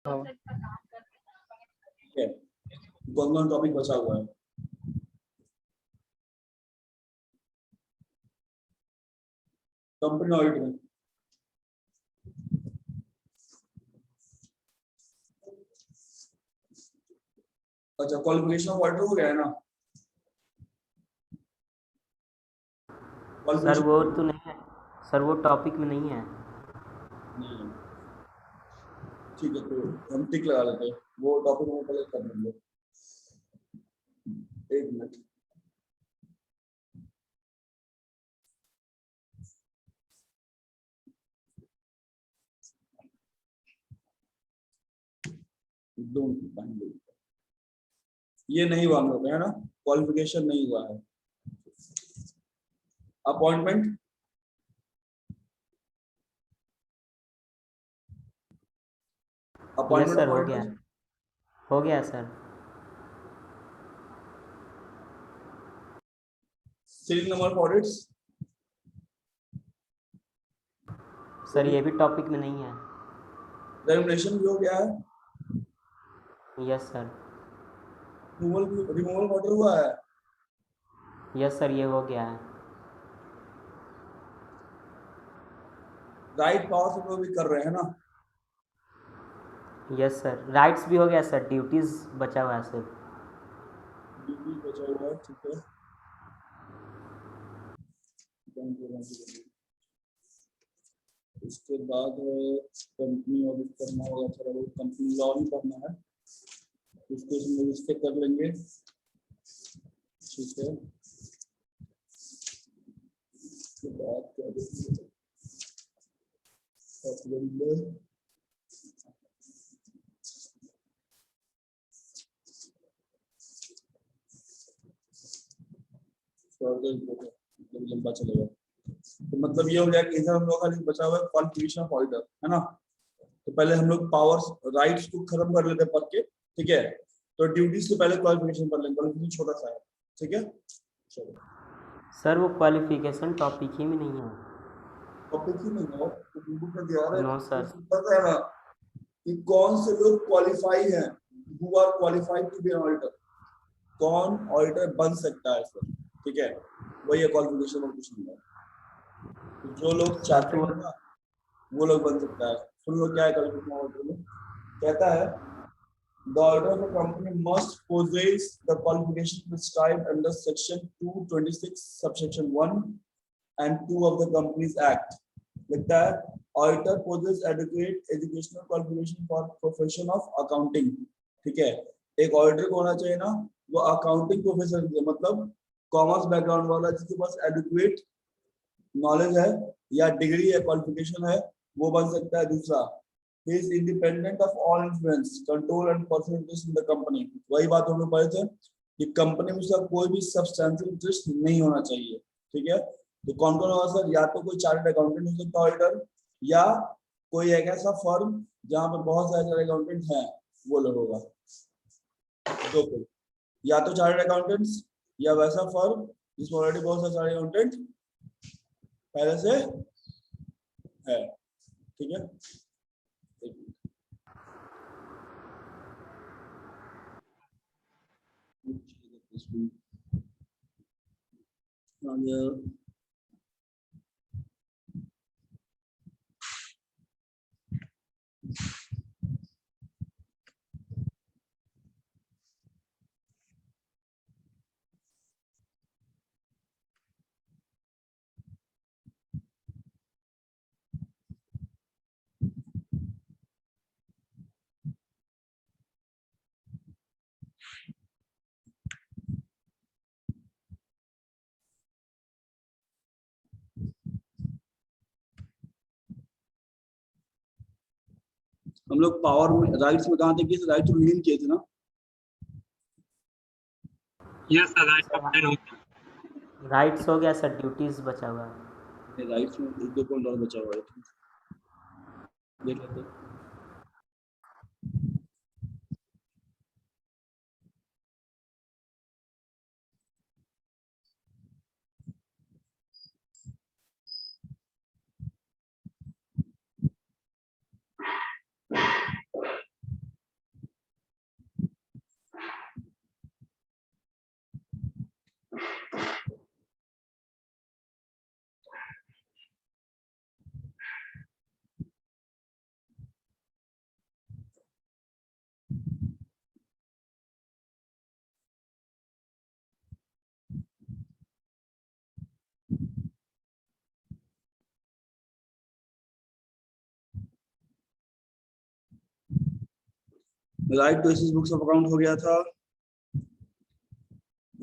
हाँ। ठीक है, कौन कौन टॉपिक बचा हुआ है? कंपनी ऑडिट में अच्छा, क्वालिफिकेशन ऑफ ऑडिटर हो गया है ना? सर वो तो नहीं है सर, वो टॉपिक में नहीं है। नहीं, ठीक है, तो हम टिक लगा लेते हैं, वो टॉपिक हम पहले कर लेंगे। एक मिनट, दो मिनट, ये नहीं हुआ हम लोग है ना, क्वालिफिकेशन नहीं हुआ है। अपॉइंटमेंट यस सर, हो ऑडिटर, गया sir. Serial number of audits, sir ये भी टॉपिक में नहीं है। रेमुनरेशन भी हो गया है। Yes sir. रिमूवल ऑर्डर हुआ है। यस सर, ये हो गया है। राइट पावर से भी कर रहे हैं ना? यस सर, राइट्स भी हो गया सर, ड्यूटीज़ बचा हुआ है सिर्फ। ड्यूटी बचा हुआ है, ठीक है। उसके बाद कंपनी ऑडिट करना होगा, थोड़ा बहुत कंपनी लॉ भी करना है, उसको हम लोग इससे कर लेंगे, ठीक है। उसके बाद क्या देखेंगे, मतलब लंबा चलेगा, तो मतलब ये हो गया कि इधर हम लोग खाली बचा हुआ है क्वालिफिकेशन ऑफ ऑडिटर, है ना? तो पहले हम लोग पावर्स राइट्स को खत्म कर लेते हैं पढ़ के, ठीक है। तो ड्यूटीज के पहले क्वालिफिकेशन पढ़ लेंगे, क्वालिफिकेशन छोटा सा है, ठीक है। चलो, सर वो क्वालिफिकेशन टॉपिक ही में नहीं है। टॉपिक ही नहीं है तो बुक में दिया है, नो तो सर। उसमें पता है ना कि कौन से लोग क्वालिफाई हैं, who are qualified to be an auditor, कौन ऑडिटर बन सकता है सर, ठीक है। वही है क्वालिफिकेशन और कुछ नहीं है। तो जो लोग सर चाहते तो हैं ना वो लोग बन सकता है। सुन लो क्या है क्वालिफिकेशन ऑडिटर में, कहता है the auditor of a company must possess the qualification prescribed under section 226 subsection 1 and 2 of the Companies Act। लिखता है auditor possess adequate educational qualification for profession of accounting, ठीक है। एक ऑडिटर को होना चाहिए ना वो अकाउंटिंग प्रोफेसर, मतलब कॉमर्स बैकग्राउंड वाला जिसके पास एडुकेट नॉलेज है या डिग्री है, क्वालिफिकेशन है, वो बन सकता है। दूसरा, he is independent of all influence, control and personal interest in the company। वही बात हम लोग पढ़े थे कि कंपनी में उसका कोई भी सब्सटेंशियल इंटरेस्ट नहीं होना चाहिए, ठीक है। तो कौन कौन होगा सर? या तो कोई चार्टर्ड अकाउंटेंट हो सकता है ऑडिटर, या कोई एक ऐसा फर्म जहां पर बहुत सारे चार्टर्ड अकाउंटेंट हैं, वो लोग होगा। दो कोई, या तो चार्टर्ड अकाउंटेंट्स या वैसा फर्म जिसमें ऑलरेडी बहुत सारे चार्टर्ड अकाउंटेंट पहले से है, ठीक है। हम लोग पावर में राइट्स में कहा थे कि राइट्स में लीन किए थे ना? यस सर, राइट्स हो गया सर, ड्यूटीज़ बचा हुआ है। राइट्स में एक दो पॉइंट और बचा हुआ है, देख लेते हैं। Right to access books of account हो गया था,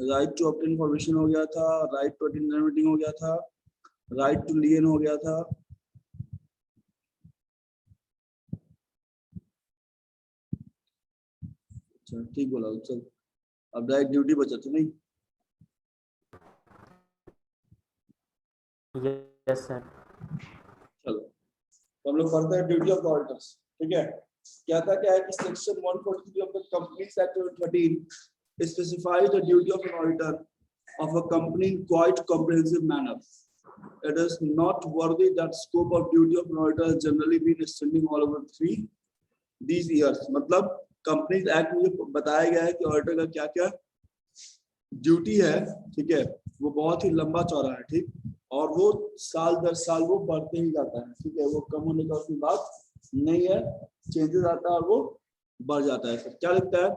राइट टू ऑब्टेन इन्फॉर्मेशन हो गया था, राइट टू अटेंड मीटिंग हो गया था, राइट टू लियन हो गया था, अच्छा ठीक बोला। चल अब डायरेक्ट ड्यूटी बचा तो नहीं। Yes sir. चलो तो हम लोग पढ़ते हैं ड्यूटी ऑफ ऑडिटर्स। ठीक है, क्या है कि section 143 of the companies act 2013 specifies the duty of an auditor of a company in quite comprehensive manner. It is not worthy that scope of duty of an auditor has generally been extending all over these years. मतलब companies act में जो बताया गया है कि auditor का क्या क्या ड्यूटी है, ठीक है, वो बहुत ही लंबा चौड़ा है, ठीक, और वो साल दर साल वो बढ़ते ही जाता है, ठीक है, वो कम होने का उसमें बात नहीं है, चेंजेस आता है और वो बढ़ जाता है। क्या लिखता है?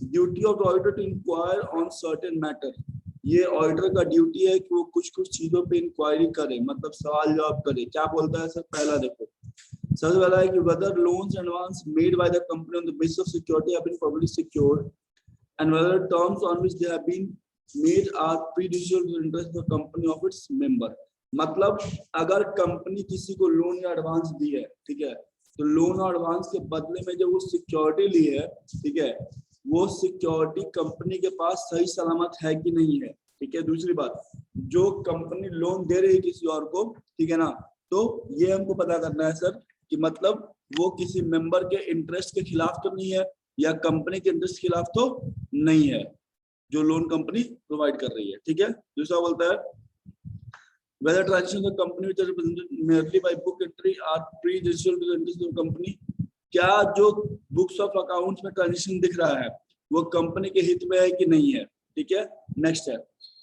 Duty of auditor to inquire on certain matter. ये ऑडिटर का ड्यूटी है कि वो कुछ कुछ चीजों पे इंक्वायरी करे, मतलब सवाल जवाब करे। क्या बोलता है सर? पहला देखो, सबसे पहला है कि whether loans advance made by the company on the basis of security have been properly secured and whether terms on which they have been made are prejudicial to the interest of the company of its member। मतलब अगर company किसी को loan या advance दी है, ठीक है, तो loan और एडवांस के बदले में जो वो सिक्योरिटी ली है, ठीक है, वो सिक्योरिटी कंपनी के पास सही सलामत है कि नहीं है, ठीक है। दूसरी बात, जो कंपनी लोन दे रही है किसी और को, ठीक है ना, तो ये हमको पता करना है सर कि मतलब वो किसी मेंबर के इंटरेस्ट के खिलाफ तो नहीं है या कंपनी के इंटरेस्ट के खिलाफ तो नहीं है जो लोन कंपनी प्रोवाइड कर रही है, ठीक है। दूसरा बोलता है whether transactions of the company which are represented merely by book entry are prejudicial to the interest of the company। क्या जो बुक्स ऑफ अकाउंट्स में ट्रांजेक्शन दिख रहा है वो कंपनी के हित में है कि नहीं है, ठीक है। नेक्स्ट है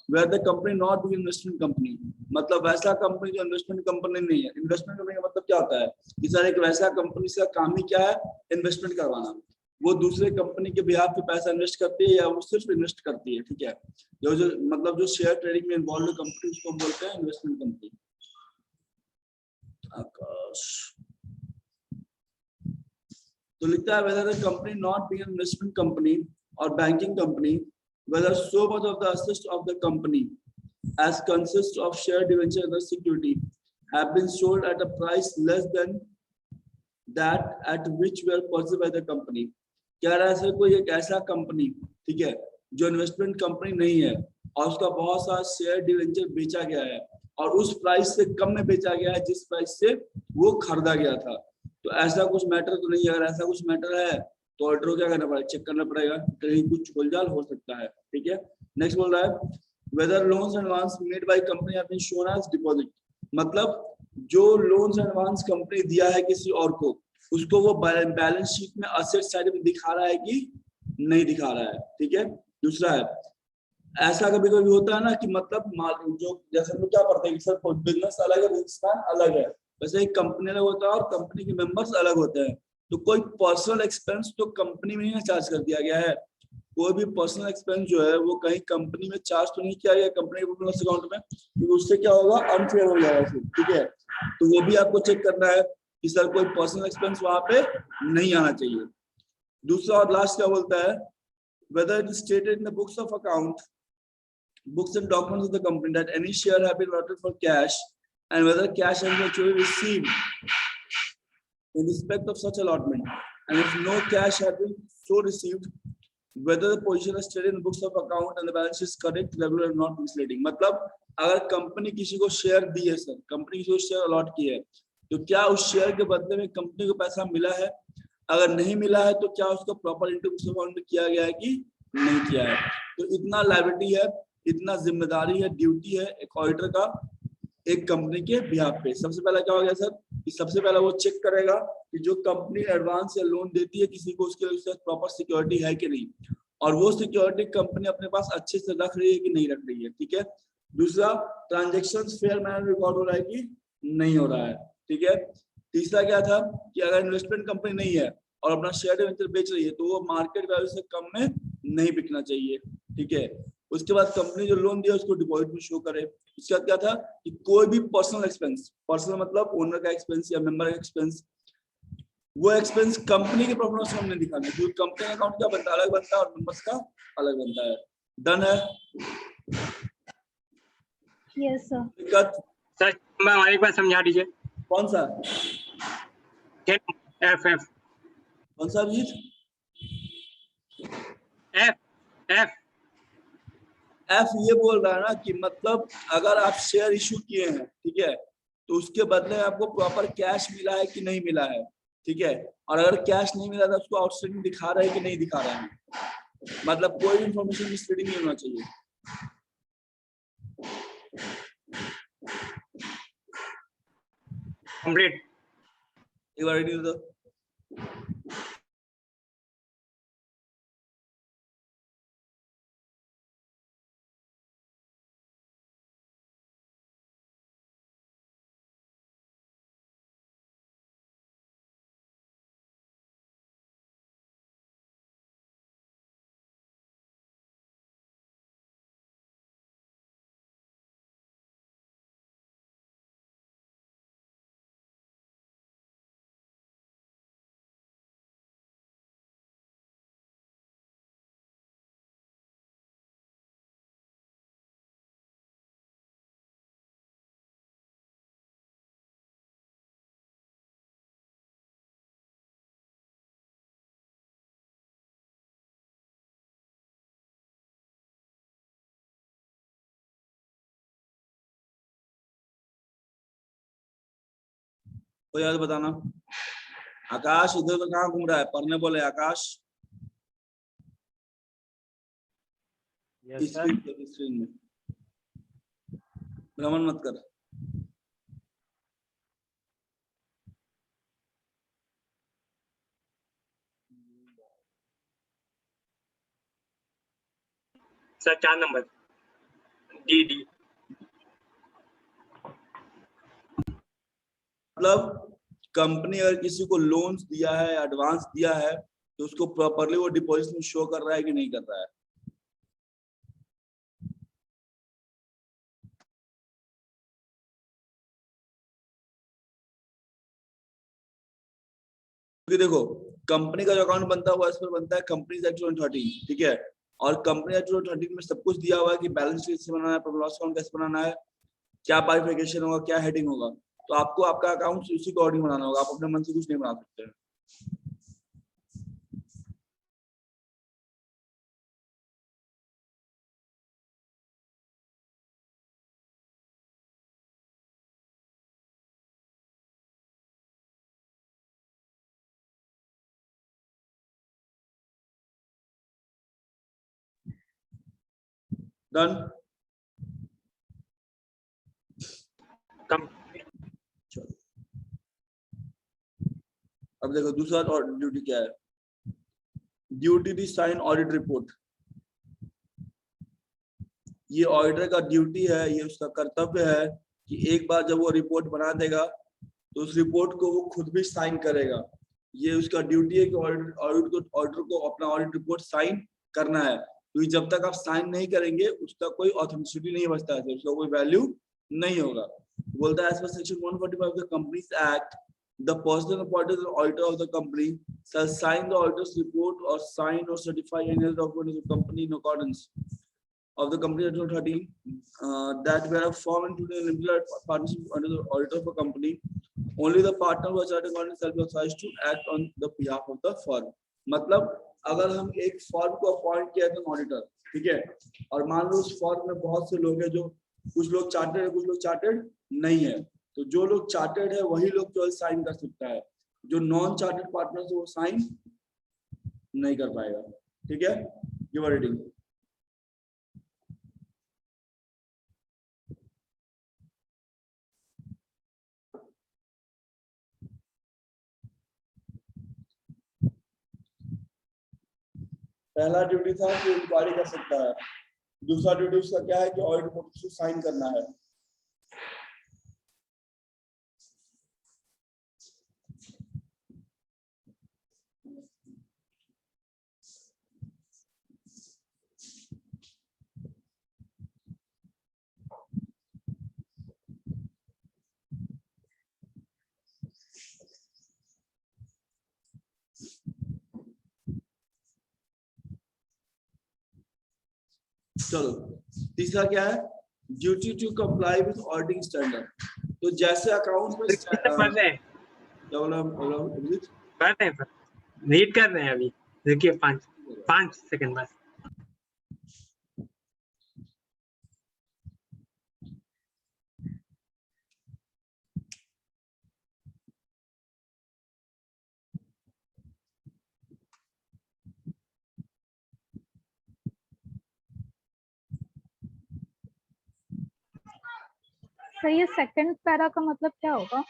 where the company not being investment company, मतलब वैसा कंपनी जो इन्वेस्टमेंट कंपनी नहीं है। इन्वेस्टमेंट कंपनी का मतलब क्या होता है कि सर एक वैसा कंपनी से काम ही क्या है, इन्वेस्टमेंट करवाना। वो दूसरे कंपनी के बिहाफ पे पैसा इन्वेस्ट करती है या वो सिर्फ इन्वेस्ट करती है, ठीक है। जो मतलब जो शेयर ट्रेडिंग में इन्वॉल्व कंपनी उसको हम बोलते हैं इन्वेस्टमेंट कंपनी। आकाश तो लिखता है whether the company not being an investment company or banking company, whether so much of the assets of the company as consists of share debenture and security have been sold at a price less than that at which were purchased by the company। क्या रहा है sir, कोई एक ऐसा company, ठीक है, जो investment company नहीं है और उसका बहुत सारा शेयर डिवेंचर बेचा गया है और उस प्राइस से कम में बेचा गया है जिस प्राइस से वो खरीदा गया था, तो ऐसा कुछ मैटर तो नहीं है। अगर ऐसा कुछ मैटर है तो ऑडिटर को क्या करना पड़ेगा, चेक करना पड़ेगा, कहीं कुछ गोलजाल हो सकता है, ठीक है। नेक्स्ट बोल रहा है whether loans advance made by company have been shown as deposit, मतलब जो लोन्स एडवांस कंपनी दिया है किसी और को उसको वो बैलेंस शीट में असेट साइड में दिखा रहा है कि नहीं दिखा रहा है, ठीक है। दूसरा है, ऐसा कभी कभी होता है ना कि मतलब जो जैसे हम लोग क्या पढ़ते हैं कि सर बिजनेस अलग है, बिजनेसमैन अलग है, वैसे एक कंपनी अलग होता है और कंपनी के मेंबर्स अलग होते हैं। तो कोई पर्सनल एक्सपेंस तो कंपनी में नहीं चार्ज कर दिया गया है, कोई भी पर्सनल एक्सपेंस जो है वो कहीं कंपनी में चार्ज तो नहीं किया गया कंपनी के प्रोफिट अकाउंट में, क्योंकि उससे क्या होगा, अनफेयर हो जाएगा फिर, ठीक है। तो वो भी आपको चेक करना है कि सर कोई पर्सनल एक्सपेंस वहां पे नहीं आना चाहिए। दूसरा और लास्ट क्या बोलता है, whether it is stated in the books of account, books and documents of the company that any share have been allotted for cash and whether cash has been actually received in respect of such allotment, and if no cash has been so received, whether the position is stated in the books of account and the balance is correct, regular and not misleading। मतलब अगर company किसी को share दी है sir, company किसी को share allot की है, तो क्या उस शेयर के बदले में कंपनी को पैसा मिला है? अगर नहीं मिला है तो क्या उसको प्रॉपर इंटू बुक्स अकाउंट में किया गया है कि नहीं किया है? तो इतना लायबिलिटी है, इतना जिम्मेदारी है, ड्यूटी है एक ऑडिटर का एक कंपनी के बिहाफ पे। सबसे पहला क्या हो गया सर कि सबसे पहला वो चेक करेगा कि जो कंपनी एडवांस या लोन देती है किसी को उसके लिए प्रॉपर सिक्योरिटी है कि नहीं, और वो सिक्योरिटी कंपनी अपने पास अच्छे से रख रही है कि नहीं रख रही है, ठीक है। दूसरा, ट्रांजेक्शन फेयर मैनर रिकॉर्ड हो रहा है कि नहीं हो रहा है, ठीक है। तीसरा क्या था कि अगर इन्वेस्टमेंट कंपनी नहीं है और अपना शेयर डिवेंचर बेच रही है तो वो मार्केट वैल्यू से कम में नहीं बिकना चाहिए, ठीक है। उसके बाद कंपनी जो लोन दिया उसको डिपॉजिट में शो करे। उसके बाद क्या था कि कोई भी पर्सनल एक्सपेंस, पर्सनल मतलब ओनर का एक्सपेंस या मेंबर का एक्सपेंस, वो एक्सपेंस कंपनी के प्रॉफिट लॉस हमने दिखाना है, क्योंकि कंपनी अकाउंट क्या बनता है, अलग बनता है और नंबर्स का अलग बनता है। डन है? Yes sir. दिक्कत? सर मैं और एक बार समझा दीजिए। कौन सा? एफ एफ कौन सा अभिजीत? एफ एफ एफ ये बोल रहा है ना कि मतलब अगर आप शेयर इशू किए हैं, ठीक है, तो उसके बदले आपको प्रॉपर कैश मिला है कि नहीं मिला है, ठीक है, और अगर कैश नहीं मिला तो उसको आउटस्टैंडिंग दिखा रहा है कि नहीं दिखा रहा है, मतलब कोई भी इंफॉर्मेशन मिसलीडिंग नहीं होना चाहिए। कंप्लीट। एक बार रेडी दो। तो याद बताना। आकाश इधर तो कहाँ घूम रहा है, पढ़ने बोले आकाश। Yes sir. स्क्रीन में भ्रमण मत कर। Sir 4 number D D. मतलब कंपनी अगर किसी को लोन्स दिया है, एडवांस दिया है, तो उसको प्रॉपर्ली वो डिपॉजिट में शो कर रहा है कि नहीं कर रहा है। क्योंकि देखो कंपनी का जो अकाउंट बनता हुआ इस पर बनता है कंपनी एक्ट 2013, ठीक है, और कंपनी एक्ट 2013 में सब कुछ दिया हुआ है कि बैलेंस शीट कैसे बनाना है, प्रॉफिट लॉस अकाउंट कैसे बनाना है, क्या बाइफिकेशन होगा, क्या हेडिंग होगा, तो आपको आपका अकाउंट उसी को अकॉर्डिंग बनाना होगा, आप अपने मन से कुछ नहीं बना सकते हैं। डन? चलो अब देखो दूसरा और ड्यूटी क्या है। Duty to sign audit report. ये ऑडिटर का ड्यूटी है, ये उसका कर्तव्य है कि एक बार जब वो रिपोर्ट बना देगा तो उस रिपोर्ट को वो खुद भी साइन करेगा। ये उसका ड्यूटी है कि ऑडिटर को अपना ऑडिट रिपोर्ट साइन करना है, क्योंकि जब तक आप साइन नहीं करेंगे उसका कोई ऑथेंटिसिटी नहीं बचता है, उसका कोई वैल्यू नहीं होगा। बोलता है as per section 145 of the companies act the person appointed as auditor of the company shall sign the auditor's report or sign or certify any other document of the company in accordance of the company Act 2013 that were formed into an limited partnership under the auditor of a company. Only the partner who is chartered accountant shall be authorized to act on the behalf of the firm. मतलब अगर हम एक firm को appoint किया था auditor, ठीक है, और मान लो उस फर्म में बहुत से लोग हैं, जो कुछ लोग चार्टेड है, कुछ लोग चार्टेड नहीं है, तो जो लोग चार्टेड है वही लोग केवल साइन कर सकता है, जो नॉन चार्टेड पार्टनर है वो साइन नहीं कर पाएगा, ठीक है। Give a reading. पहला ड्यूटी था कि इंक्वायरी कर सकता है, दूसरा ड्यूटी उसका क्या है कि ऑडिट रिपोर्ट को साइन करना है। चलो तीसरा क्या है, duty to comply with auditing standard. तो जैसे अकाउंट में पढ़ रहे हैं क्या बोला अभिजीत? पढ़ रहे हैं रीड कर रहे हैं अभी, देखिए 5 सेकंड बस। तो ये सेकंड पैरा का मतलब क्या होगा?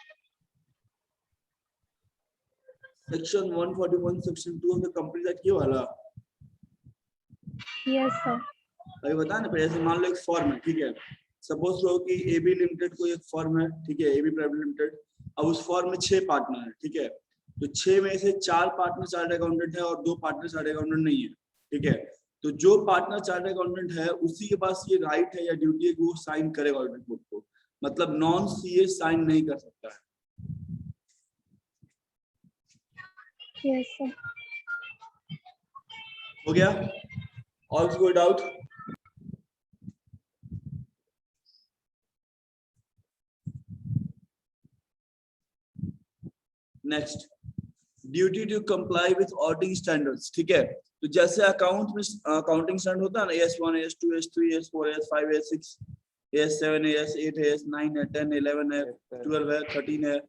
Section 141 section 2 of the company act ये वाला। Yes sir. अभी बता ना, पहले से मान लो एक फर्म है, ठीक है, सपोज लो कि एबी लिमिटेड कोई एक फर्म है, ठीक है, एबी प्राइवेट लिमिटेड। अब उस फर्म में 6 पार्टनर है, ठीक है, तो 6 में से 4 पार्टनर चार्टर्ड अकाउंटेंट है और 2 पार्टनर चार्टर्ड अकाउंटेंट नहीं है, ठीक है। तो जो पार्टनर चार्टर्ड अकाउंटेंट है उसी के पास ये राइट है या ड्यूटी है कि वो साइन करेगा ऑडिट बुक को, मतलब नॉन सीए साइन नहीं कर सकता है। Yes sir. हो गया? और कोई doubt? Next, duty to comply with auditing standards, ठीक है। तो जैसे अकाउंट में अकाउंटिंग स्टैंडर्ड होता है ना, AS1 AS2 AS3 AS4 AS5 AS6 AS7 AS8 AS9 है, 10 11 है, 12 है, 13 है,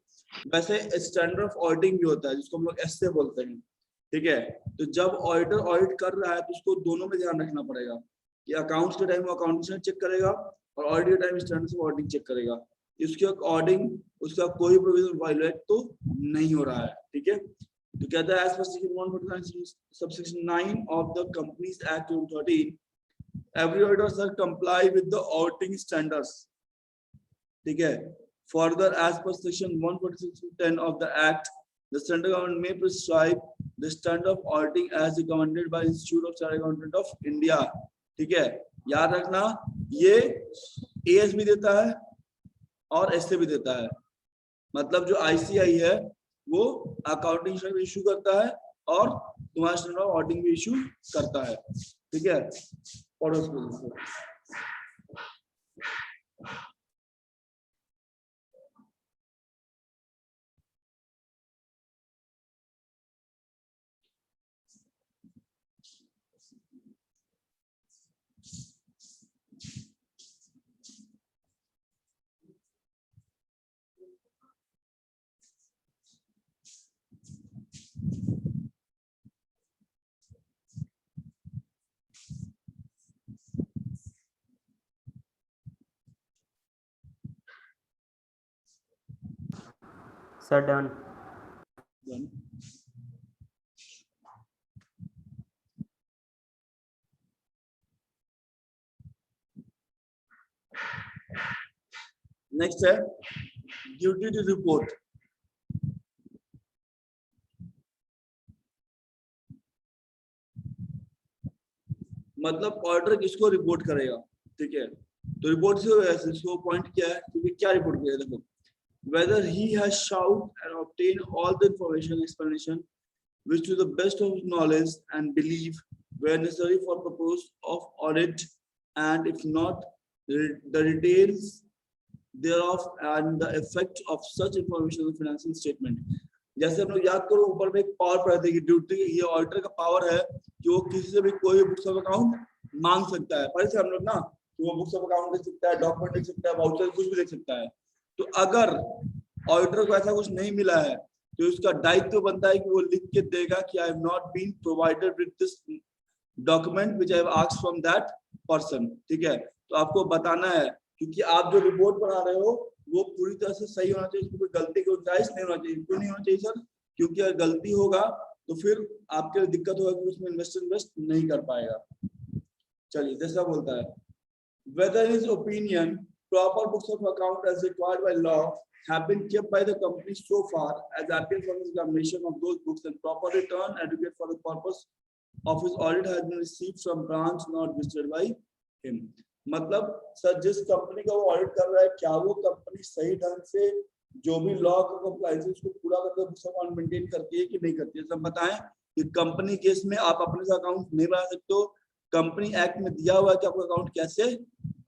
वैसे स्टैंडर्ड ऑफ ऑडिटिंग भी होता है जिसको हम लोग एसए बोलते हैं, ठीक है। तो जब ऑडिटर ऑडिट कर रहा है तो उसको दोनों में ध्यान रखना पड़ेगा कि अकाउंट्स के टाइम वो अकाउंटिंग स्टैंडर्ड चेक करेगा और ऑडिट के time standards of auditing check करेगा, इसके अकॉर्डिंग उसका कोई प्रोविजन वायलेट तो नहीं हो रहा है, ठीक है। तो कहता है as per section 149 subsection 9 of the companies act 2013 every auditor shall comply with the auditing standards, ठीक है। Further, as per section 146(10) of the act, the central government may prescribe the standard of auditing as recommended by Institute of Chartered Accountants of India, ठीक है। याद रखना ये as भी देता है और एसए भी देता है, मतलब जो आईसीआई है वो अकाउंटिंग स्टैंडर्ड इशू करता है और तुम्हारा स्टैंडर्ड ऑफ ऑडिटिंग भी इशू करता है, ठीक है। पढ़ो इसको। Sir done. नेक्स्ट है ड्यूटी टू रिपोर्ट। मतलब ऑर्डर किसको रिपोर्ट करेगा, ठीक है। तो रिपोर्ट से इसको पॉइंट क्या है, क्योंकि क्या रिपोर्ट करेगा, देखो whether he has shown and obtained all the information explanation which to the best of his knowledge and belief were necessary for purpose of audit, and if not, the details thereof and the effect of such information on the financial statement। जैसे हम लोग याद करो ऊपर में एक power पढ़ा था कि ड्यूटी, ये ऑडिटर का पावर है कि वो किसी से भी कोई बुक्स ऑफ अकाउंट मांग सकता है, पढ़े थे हम लोग ना, कि वो बुक्स ऑफ अकाउंट देख सकता है, डॉक्यूमेंट देख सकता है, वाउचर कुछ भी देख सकता है। तो अगर ऑडिटर को ऐसा कुछ नहीं मिला है तो उसका दायित्व बनता है कि वो लिख के देगा कि I have not been provided with this document which I have asked from that person, ठीक है। तो आपको बताना है, क्योंकि आप जो रिपोर्ट बना रहे हो वो पूरी तरह से सही होना चाहिए, उसमें कोई गलती की गुंजाइश नहीं होना चाहिए। क्यों नहीं होना चाहिए सर? क्योंकि अगर गलती होगा तो फिर आपके लिए दिक्कत होगा कि उसमें इन्वेस्ट नहीं कर पाएगा। चलिए दूसरा बोलता है whether his opinion proper books of account as required by law have been kept by the company so far as appears from examination of those books and proper return adequate for the purpose of his audit has been received from branch not visited by him। मतलब sir जिस company का वो audit कर रहा है क्या वो company सही ढंग से जो भी लॉ का कंप्लायंस उसको पूरा करके बुक्स ऑफ अकाउंट मेंटेन करती है कि नहीं करती है। सब बताएं कि कंपनी केस में आप अपने से अकाउंट नहीं बना सकते हो, कंपनी एक्ट में दिया हुआ है कि आपका अकाउंट कैसे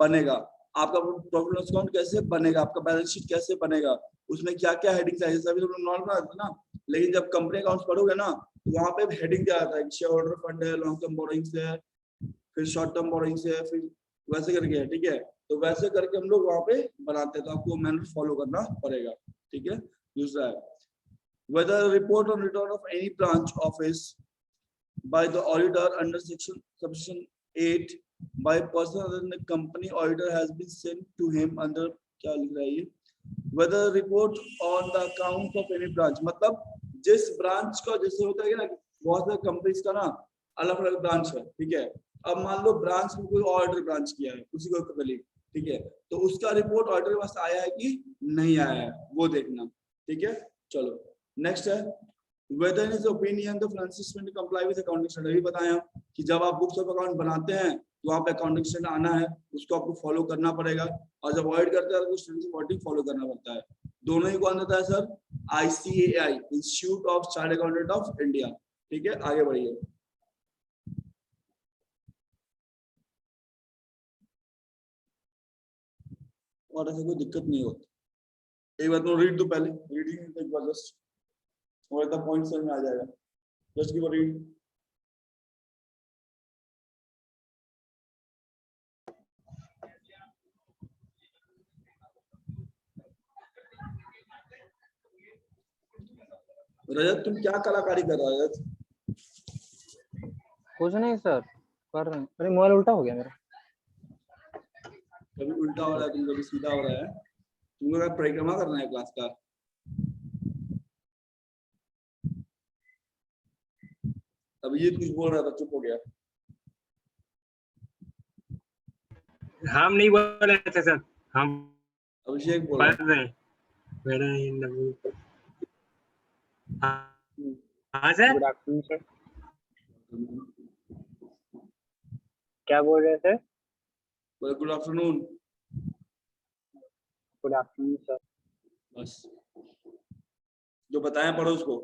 बनेगा, आपका प्रॉफिट एंड लॉस अकाउंट कैसे बनेगा, आपका बैलेंस शीट कैसे बनेगा, उसमें क्या क्या हेडिंग्स है, सभी तो नॉर्मल आता है ना। लेकिन जब कंपनी अकाउंट्स पढ़ोगे ना तो वहां पे हेडिंग दिया जाता है, शेयर होल्डर फंड है, लॉन्ग टर्म बोरोइंग्स है, फिर शॉर्ट टर्म बोरोइंग्स है, फिर वैसे करके है, ठीक है। तो वैसे करके हम लोग वहां पे बनाते हैं, तो आपको मैनुअल फॉलो करना पड़ेगा, ठीक है। दूसरा है whether report on return of any branch office by the auditor under subsection 8 by person other than the company auditor has been sent to him under, क्या लिख रहा है ये, whether report on the account of any branch, मतलब जिस branch का, जैसे होता है ना बहुत सारे कंपनीज का ना अलग अलग ब्रांच है, ठीक है। अब मान लो ब्रांच में कोई ऑडिटर ब्रांच किया है उसी को कलीग, ठीक है, तो उसका रिपोर्ट ऑडिटर के पास आया है कि नहीं आया है वो देखना, ठीक है। चलो नेक्स्ट है whether in his opinion the financial statement comply with accounting standard। अभी बताया कि जब आप बुक्स ऑफ अकाउंट बनाते हैं तो वहाँ पे अकाउंटिंग स्टैंडर्ड आना है, उसको आपको फॉलो करना पड़ेगा, और जब ऑडिट करते हैं तो स्टैंडर्ड ऑडिटिंग फॉलो करना पड़ता है। दोनों ही कौन देता है sir, ICAI, institute of chartered accountant of India, ठीक है। आगे बढ़िए, और ऐसे कोई दिक्कत नहीं होती। एक बार तो रीड दो पहले, रीडिंग एक बार जस्ट, और इतना पॉइंट समझ में आ जाएगा, जस्ट गिव अ रीड। रजत तुम क्या कलाकारी कर रहा है रजत? कुछ नहीं सर, कर रहे हैं। अरे मोबाइल उल्टा हो गया मेरा। कभी उल्टा हो रहा है तुम, कभी सीधा हो रहा है, तुमको क्या परिक्रमा करना है क्लास का? अभिजीत कुछ बोल रहा था, चुप हो गया। हम नहीं बोल रहे थे सर, हम अभिषेक बोल पढ़ रहा रहे हैं। मेरा ही नंबर। है। हाँ सर, गुड आफ्टरनून सर। क्या बोल रहे थे? Good afternoon. Good afternoon sir. बस जो बताया पढ़ो उसको।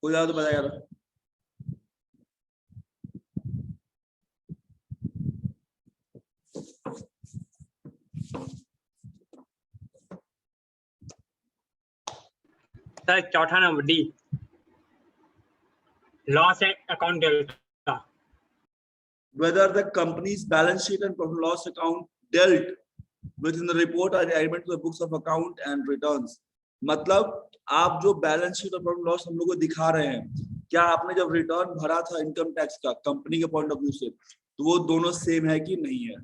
हो जाए तो बताया यार। सर चौथा number D, loss account delta. Whether the company's balance sheet and profit and loss account dealt with in the report are added to the books of account and returns। मतलब आप जो बैलेंस शीट और profit and loss हम लोग को दिखा रहे हैं, क्या आपने जब रिटर्न भरा था इनकम टैक्स का कंपनी के पॉइंट ऑफ व्यू से, तो वो दोनों सेम है कि नहीं है?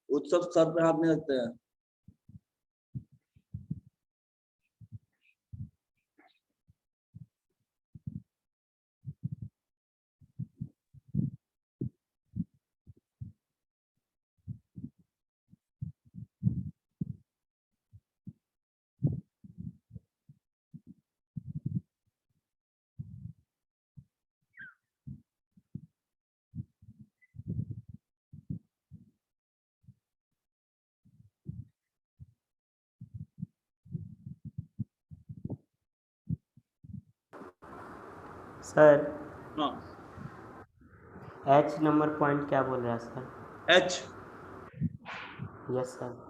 उत्सव सर पे हाथ नहीं रखते हैं। सर हाँ एच नंबर पॉइंट क्या बोल रहा है sir? H, yes sir.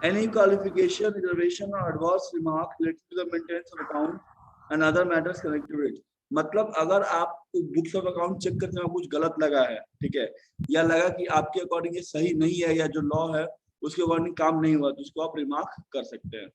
any qualification, reservation or adverse remark related to the maintenance of account and other matters connected to it. मतलब अगर आप बुक्स ऑफ अकाउंट चेक करते हैं कुछ गलत लगा है, ठीक है, या लगा कि आपके अकॉर्डिंग ये सही नहीं है या जो लॉ है उसके अकॉर्डिंग काम नहीं हुआ, तो उसको आप रिमार्क कर सकते हैं।